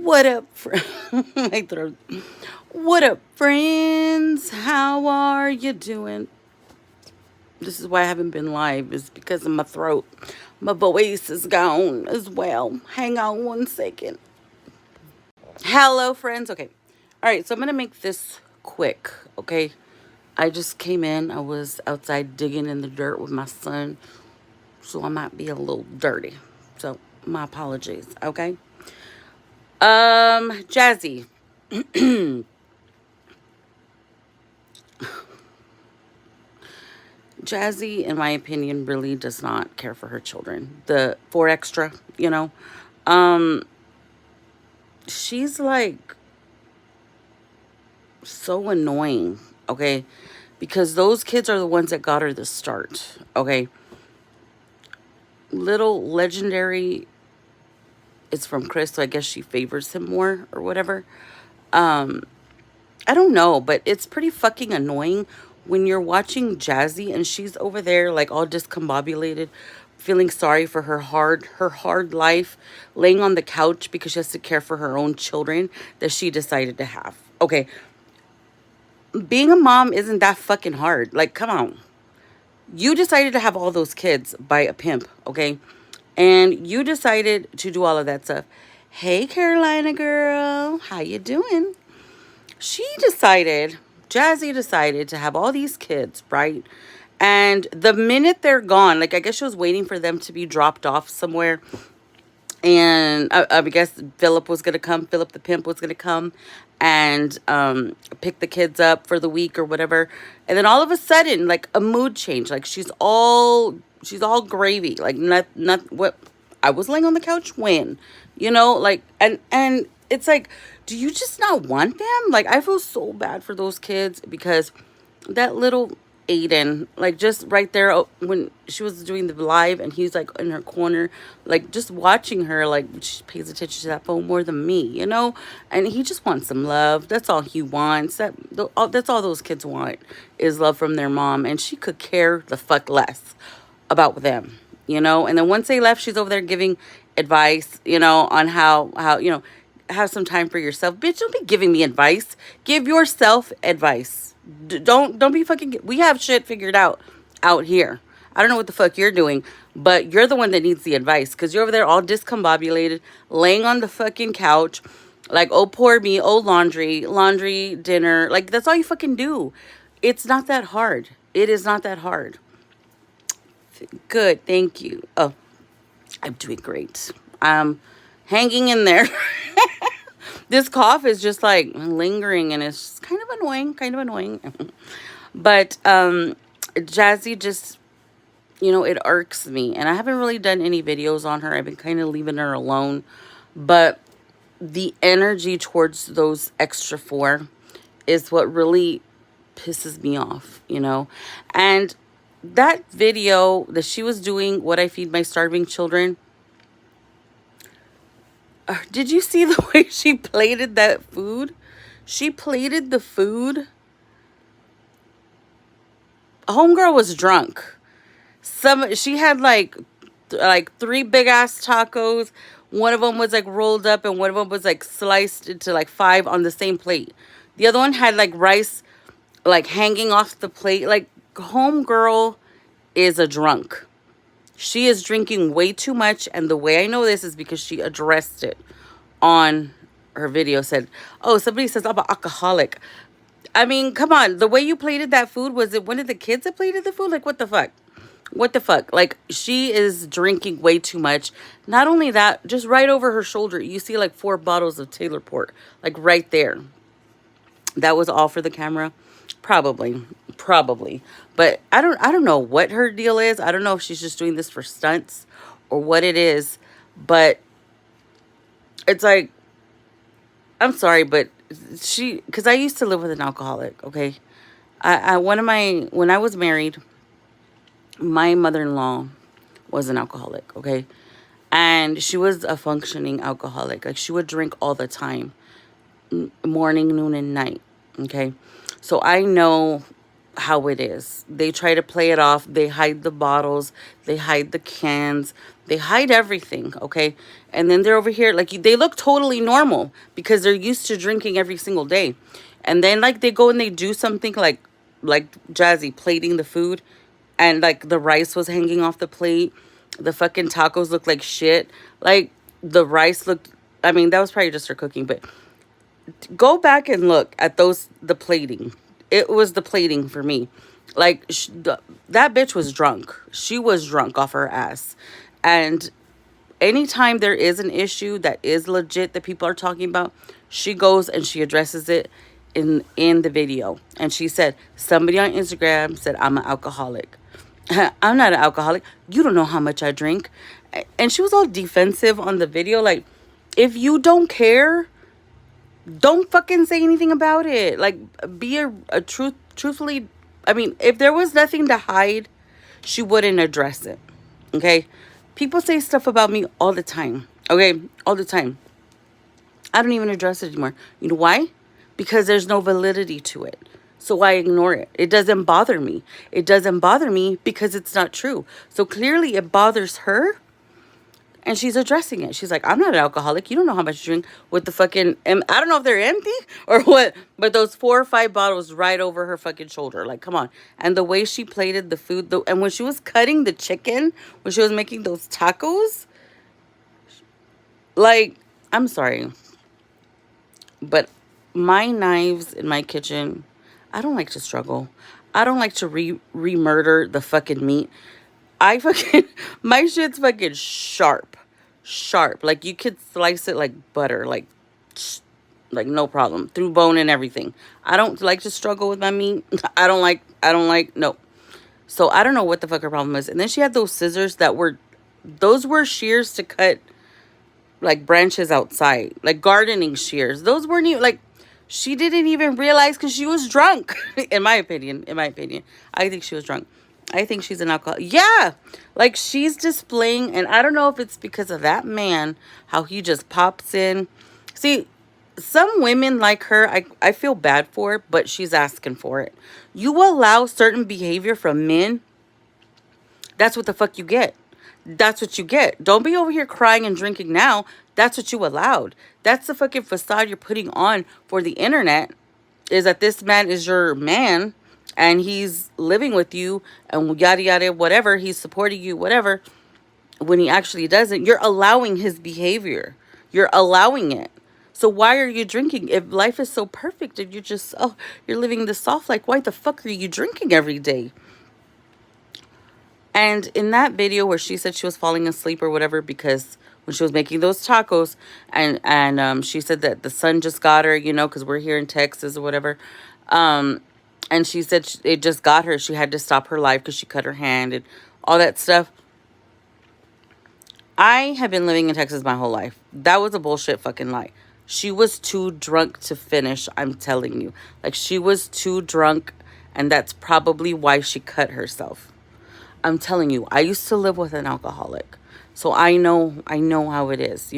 What up, my throat. What up, friends? How are you doing? This is why I haven't been live, is because of my throat. My voice is gone as well. Hang on one second. Hello, friends. Okay. All right, so I'm going to make this quick, okay? I just came in. I was outside digging in the dirt with my son, so I might be a little dirty. So, my apologies, okay? Jazzy. Jazzy, in my opinion, really does not care for her children. The four extra, Um, she's like so annoying, okay? Because those kids are the ones that got her the start, okay? Little legendary is from Chris, so I guess she favors him more or whatever. Um, I don't know, but it's pretty fucking annoying when you're watching Jazzy and she's over there like all discombobulated, feeling sorry for her hard life, laying on the couch because she has to care for her own children that she decided to have. Okay, being a mom isn't that fucking hard. Like, come on. You decided to have all those kids by a pimp, okay? And you decided to do all of that stuff. Hey, Carolina girl, how you doing? She decided, Jazzy decided to have all these kids, right? And the minute they're gone, like I guess she was waiting for them to be dropped off somewhere. And I guess Philip was going to come, Philip the pimp was going to come and pick the kids up for the week or whatever. And then all of a sudden, like a mood change, like she's all gravy, like not what I was laying on the couch when, like and it's like, do you just not want them? Like, I feel so bad for those kids because that little Aiden, like just right there, when she was doing the live and he's like in her corner, like just watching her, like she pays attention to that phone more than me. And he just wants some love. That's all he wants. That's all those kids want, is love from their mom, and she could care the fuck less about them. And then once they left, she's over there giving advice, on how have some time for yourself. Bitch, don't be giving me advice. Give yourself advice. Don't be fucking. We have shit figured out here. I don't know what the fuck you're doing, but you're the one that needs the advice because you're over there all discombobulated, laying on the fucking couch, like, oh, poor me, oh, laundry, dinner. Like, that's all you fucking do. It's not that hard. It is not that hard. Good, thank you. Oh, I'm doing great. Hanging in there. This cough is just like lingering and it's kind of annoying. But Jazzy just, it irks me. And I haven't really done any videos on her. I've been kind of leaving her alone. But the energy towards those extra four is what really pisses me off. And that video that she was doing, what I feed my starving children, did you see the way she plated that food? She plated the food. Homegirl was drunk. She had like three big ass tacos. One of them was like rolled up and one of them was like sliced into like five on the same plate. The other one had like rice like hanging off the plate. Like, homegirl is a drunk. She is drinking way too much, and the way I know this is because she addressed it on her video. Said, oh, somebody says I'm an alcoholic. I mean, come on. The way you plated that food, was it one of the kids that plated the food? Like, what the fuck? What the fuck? Like, she is drinking way too much. Not only that, just right over her shoulder, you see like 4 bottles of Taylor Port. Like, right there. That was all for the camera. Probably. But I don't know what her deal is. I don't know if she's just doing this for stunts or what it is. But it's like, I'm sorry, but because I used to live with an alcoholic, okay? When I was married, my mother-in-law was an alcoholic, okay? And she was a functioning alcoholic. Like, she would drink all the time, morning, noon, and night, okay? So I know how it is. They try to play it off. They hide the bottles, they hide the cans, they hide everything, okay? And then they're over here like they look totally normal because they're used to drinking every single day. And then like they go and they do something like Jazzy plating the food, and like the rice was hanging off the plate. The fucking tacos looked like shit. Like the rice looked, I mean, that was probably just her cooking, but go back and look at the plating. It was the plating for me. Like that bitch was drunk. She was drunk off her ass. And anytime there is an issue that is legit that people are talking about, she goes and she addresses it in the video. And she said, somebody on Instagram said I'm an alcoholic. I'm not an alcoholic. You don't know how much I drink. And she was all defensive on the video. Like, if you don't care, don't fucking say anything about it. Like, be a truthfully. I mean, if there was nothing to hide, she wouldn't address it. Okay, people say stuff about me all the time. Okay, all the time. I don't even address it anymore. You know why? Because there's no validity to it. So I ignore it. It doesn't bother me. It doesn't bother me because it's not true. So clearly it bothers her, and she's addressing it. She's like, I'm not an alcoholic. You don't know how much you drink with the fucking, I don't know if they're empty or what, but those 4 or 5 bottles right over her fucking shoulder. Like, come on. And the way she plated the food, and when she was cutting the chicken, when she was making those tacos, like, I'm sorry, but my knives in my kitchen, I don't like to struggle. I don't like to re-murder the fucking meat. I fucking my shit's fucking sharp, sharp. Like you could slice it like butter, like no problem, through bone and everything. I don't like to struggle with my meat. I don't like no. So I don't know what the fuck her problem is. And then she had those scissors those were shears to cut like branches outside, like gardening shears. Those weren't even like, she didn't even realize because she was drunk. In my opinion, I think she was drunk. I think she's an alcoholic. Yeah, like she's displaying, and I don't know if it's because of that man, how he just pops in. See, some women like her, I feel bad for it, but she's asking for it. You allow certain behavior from men, that's what the fuck you get. That's what you get. Don't be over here crying and drinking now. That's what you allowed. That's the fucking facade you're putting on for the internet, is that this man is your man and he's living with you and yada yada, whatever. He's supporting you, whatever. When he actually doesn't, you're allowing his behavior. You're allowing it. So why are you drinking? If life is so perfect and you're just, oh, you're living this soft, like, why the fuck are you drinking every day? And in that video where she said she was falling asleep or whatever because when she was making those tacos, and she said that the sun just got her, because we're here in Texas or whatever. And she said it just got her. She had to stop her life because she cut her hand and all that stuff. I have been living in Texas my whole life. That was a bullshit fucking lie. She was too drunk to finish, I'm telling you. Like, she was too drunk, and that's probably why she cut herself. I'm telling you, I used to live with an alcoholic. So I know how it is.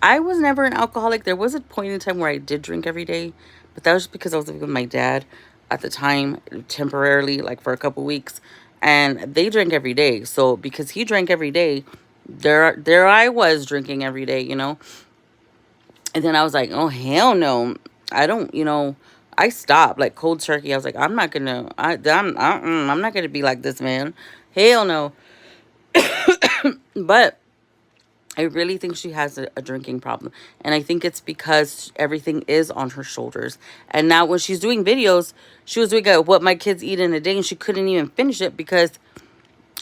I was never an alcoholic. There was a point in time where I did drink every day, but that was just because I was living with my dad at the time, temporarily, like for a couple weeks, and they drank every day. So because he drank every day, there I was drinking every day. And then I was like, oh hell no, I don't. I stopped like cold turkey. I was like, I'm not gonna. I'm not gonna be like this man. Hell no. But I really think she has a drinking problem. And I think it's because everything is on her shoulders. And now when she's doing videos, she was doing what my kids eat in a day, and she couldn't even finish it because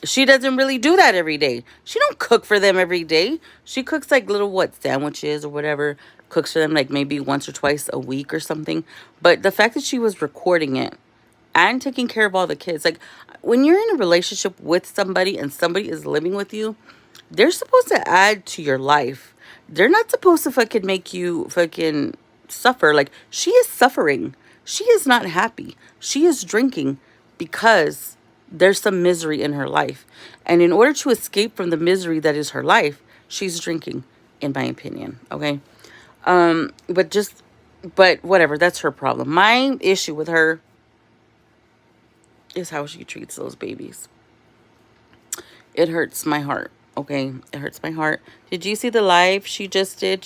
she doesn't really do that every day. She don't cook for them every day. She cooks like little sandwiches or whatever. Cooks for them like maybe once or twice a week or something. But the fact that she was recording it and taking care of all the kids, like when you're in a relationship with somebody and somebody is living with you, they're supposed to add to your life. They're not supposed to fucking make you fucking suffer. Like, she is suffering. She is not happy. She is drinking because there's some misery in her life. And in order to escape from the misery that is her life, she's drinking, in my opinion. Okay? But whatever, that's her problem. My issue with her is how she treats those babies. It hurts my heart. Okay, it hurts my heart. Did you see the live she just did?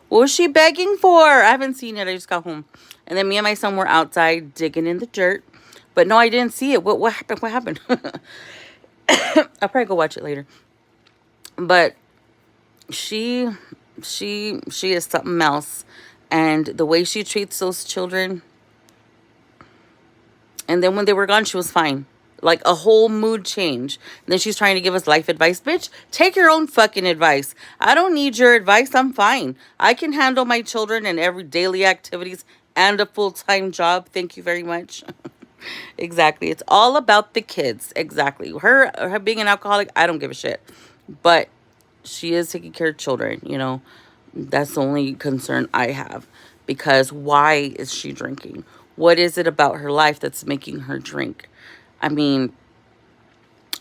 What was she begging for? I haven't seen it. I just got home, and then me and my son were outside digging in the dirt. But no, I didn't see it. What happened? What happened? I'll probably go watch it later. But she she is something else, and the way she treats those children. And then when they were gone, she was fine. Like a whole mood change. And then she's trying to give us life advice. Bitch, take your own fucking advice. I don't need your advice. I'm fine. I can handle my children and every daily activities and a full-time job. Thank you very much. Exactly. It's all about the kids. Exactly. Her being an alcoholic, I don't give a shit. But she is taking care of children, you know. That's the only concern I have. Because why is she drinking? What is it about her life that's making her drink? I mean,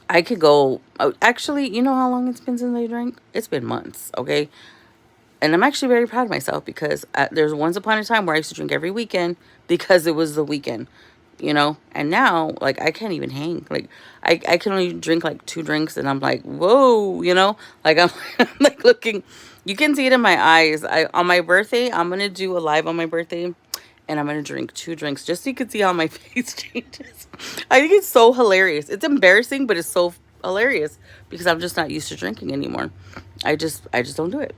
I could go. Actually, you know how long it's been since I drank? It's been months, okay? And I'm actually very proud of myself because there's once upon a time where I used to drink every weekend because it was the weekend, you know? And now, like, I can't even hang. Like, I can only drink like 2 drinks and I'm like, whoa, you know? Like, I'm, I'm like looking, you can see it in my eyes. On my birthday, I'm going to do a live on my birthday and I'm going to drink 2 drinks just so you can see how my face changes. I think it's so hilarious. It's embarrassing, but it's so hilarious because I'm just not used to drinking anymore. I just don't do it.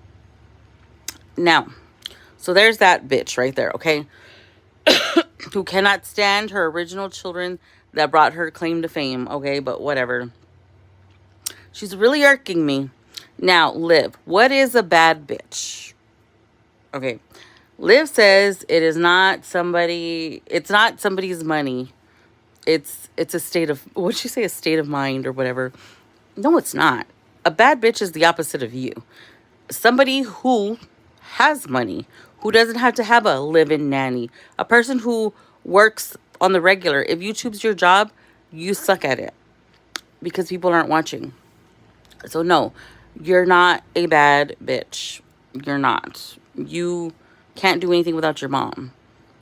Now, so there's that bitch right there, okay? Who cannot stand her original children that brought her claim to fame, okay? But whatever. She's really irking me. Now, Liv, what is a bad bitch? Okay. Liv says it's not somebody's money. It's a state of, what'd she say, a state of mind or whatever. No, it's not. A bad bitch is the opposite of you. Somebody who has money, who doesn't have to have a live-in nanny, a person who works on the regular. If YouTube's your job, you suck at it because people aren't watching. So no, you're not a bad bitch. You're not. You can't do anything without your mom.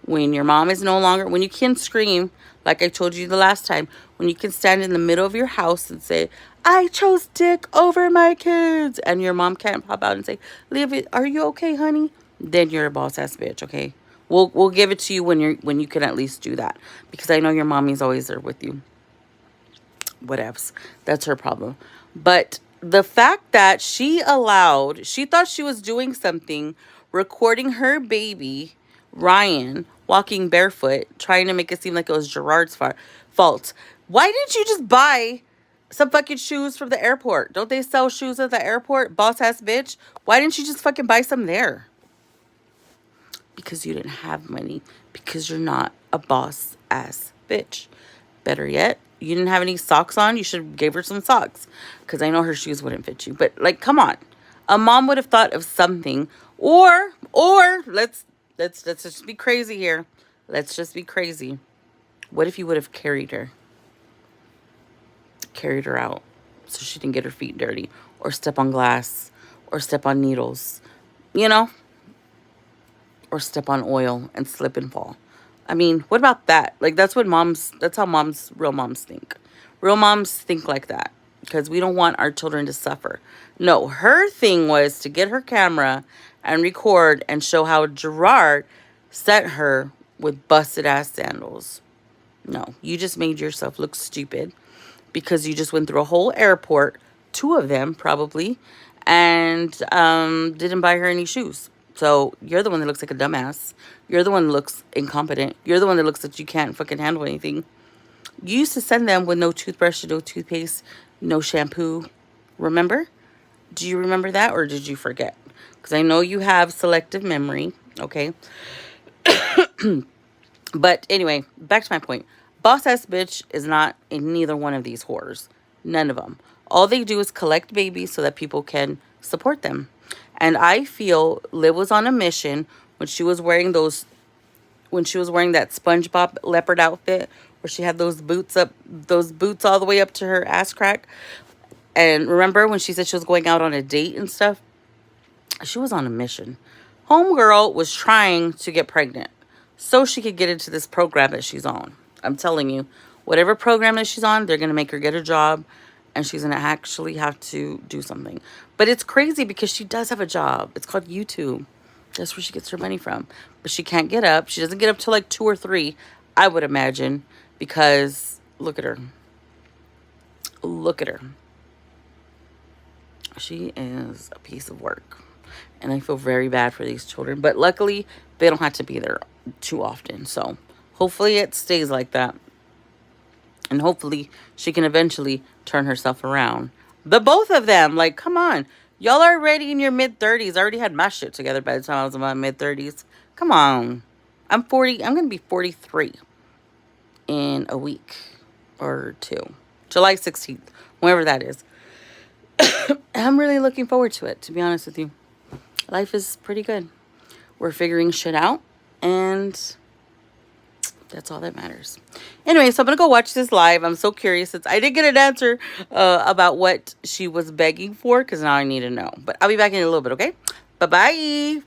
When your mom is no longer, when you can scream, like I told you the last time, when you can stand in the middle of your house and say, I chose dick over my kids, and your mom can't pop out and say, Leave it, are you okay, honey? Then you're a boss ass bitch, okay? We'll give it to you when you can at least do that. Because I know your mommy's always there with you. Whatevs. That's her problem. But the fact that she thought she was doing something, recording her baby, Ryan, walking barefoot, trying to make it seem like it was Gerard's fault. Why didn't you just buy some fucking shoes from the airport? Don't they sell shoes at the airport? Boss ass bitch. Why didn't you just fucking buy some there? Because you didn't have money. Because you're not a boss ass bitch. Better yet, you didn't have any socks on. You should have gave her some socks. Because I know her shoes wouldn't fit you. But like, come on. A mom would have thought of something. Or let's just be crazy here. Let's just be crazy. What if you would have carried her out so she didn't get her feet dirty or step on glass or step on needles, you know, or step on oil and slip and fall. I mean, what about that? Like, that's how real moms think. Real moms think like that because we don't want our children to suffer. No, her thing was to get her camera and record and show how Gerard sent her with busted ass sandals. No, you just made yourself look stupid because you just went through a whole airport, 2 of them probably, and didn't buy her any shoes. So you're the one that looks like a dumbass. You're the one that looks incompetent. You're the one that looks like you can't fucking handle anything. You used to send them with no toothbrush, no toothpaste, no shampoo. Remember? Do you remember that or did you forget? Because I know you have selective memory, okay? But anyway, back to my point. Boss ass bitch is not in neither one of these whores. None of them. All they do is collect babies so that people can support them. And I feel Liv was on a mission when she was wearing that SpongeBob leopard outfit where she had those boots all the way up to her ass crack. And remember when she said she was going out on a date and stuff? She was on a mission. Homegirl was trying to get pregnant so she could get into this program that she's on. I'm telling you, Whatever program that she's on, they're going to make her get a job, and she's going to actually have to do something. But it's crazy because she does have a job. It's called YouTube. That's where she gets her money from. But she can't get up. She doesn't get up till like 2 or 3, I would imagine, because look at her. Look at her. She is a piece of work. And I feel very bad for these children. But luckily, they don't have to be there too often. So hopefully it stays like that. And hopefully she can eventually turn herself around. The both of them, like, come on. Y'all are already in your mid-30s. I already had my shit together by the time I was in my mid-30s. Come on. I'm 40. I'm going to be 43 in a week or 2. July 16th, whenever that is. I'm really looking forward to it, to be honest with you. Life is pretty good. We're figuring shit out, and that's all that matters. Anyway, so I'm going to go watch this live. I'm so curious. I did get an answer about what she was begging for, because now I need to know. But I'll be back in a little bit, okay? Bye-bye.